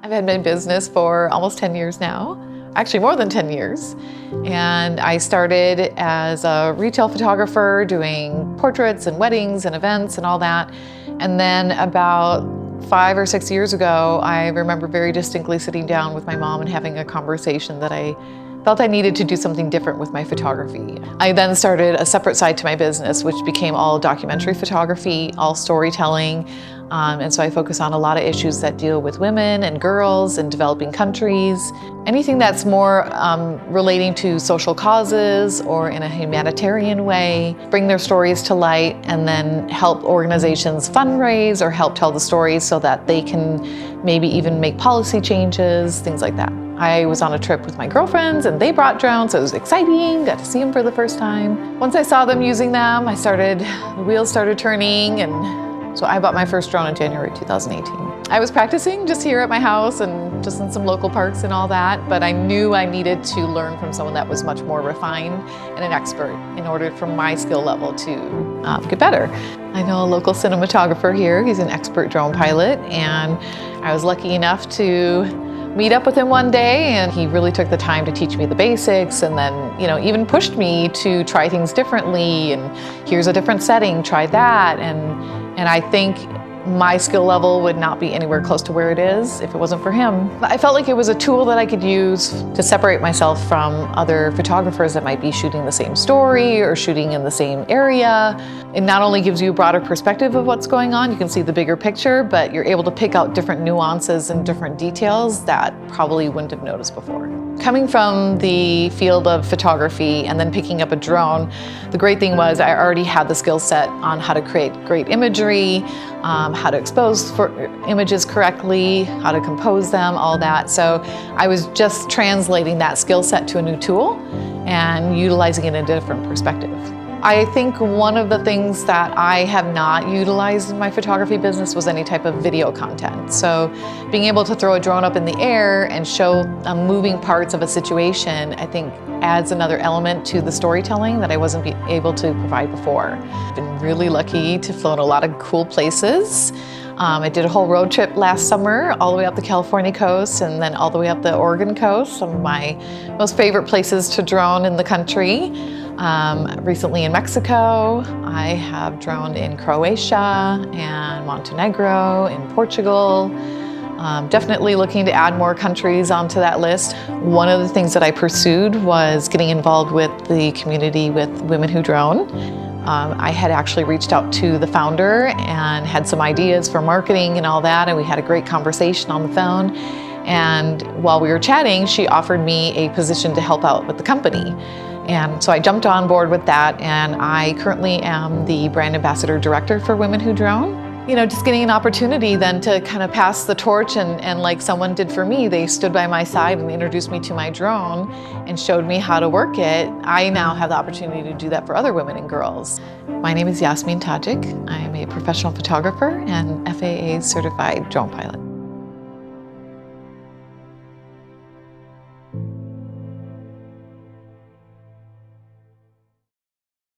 I've had my business for almost 10 years now, actually more than 10 years. And I started as a retail photographer doing portraits and weddings and events and all that. And then about 5 or 6 years ago, I remember very distinctly sitting down with my mom and having a conversation that I felt I needed to do something different with my photography. I then started a separate side to my business, which became all documentary photography, all storytelling. And so I focus on a lot of issues that deal with women and girls in developing countries. Anything that's more relating to social causes or in a humanitarian way, bring their stories to light and then help organizations fundraise or help tell the stories so that they can maybe even make policy changes, things like that. I was on a trip with my girlfriends and they brought drones, so it was exciting, got to see them for the first time. Once I saw them using them, the wheels started turning, and so I bought my first drone in January 2018. I was practicing just here at my house and just in some local parks and all that, but I knew I needed to learn from someone that was much more refined and an expert in order for my skill level to get better. I know a local cinematographer here, he's an expert drone pilot, and I was lucky enough to meet up with him one day, and he really took the time to teach me the basics, and then even pushed me to try things differently, and here's a different setting, try that, and I think my skill level would not be anywhere close to where it is if it wasn't for him. I felt like it was a tool that I could use to separate myself from other photographers that might be shooting the same story or shooting in the same area. It not only gives you a broader perspective of what's going on, you can see the bigger picture, but you're able to pick out different nuances and different details that probably wouldn't have noticed before. Coming from the field of photography and then picking up a drone, the great thing was I already had the skill set on how to create great imagery, how to expose images correctly, how to compose them, all that. So I was just translating that skill set to a new tool and utilizing it in a different perspective. I think one of the things that I have not utilized in my photography business was any type of video content. So being able to throw a drone up in the air and show moving parts of a situation, I think adds another element to the storytelling that I wasn't able to provide before. I've been really lucky to flown a lot of cool places. I did a whole road trip last summer, all the way up the California coast and then all the way up the Oregon coast, some of my most favorite places to drone in the country. Recently in Mexico, I have droned in Croatia and Montenegro, in Portugal. Definitely looking to add more countries onto that list. One of the things that I pursued was getting involved with the community with Women Who Drone. I had actually reached out to the founder and had some ideas for marketing and all that, and we had a great conversation on the phone. And while we were chatting, she offered me a position to help out with the company. And so I jumped on board with that, and I currently am the brand ambassador director for Women Who Drone. Just getting an opportunity then to kind of pass the torch and like someone did for me, they stood by my side and introduced me to my drone and showed me how to work it. I now have the opportunity to do that for other women and girls. My name is Yasmin Tajik. I am a professional photographer and FAA certified drone pilot.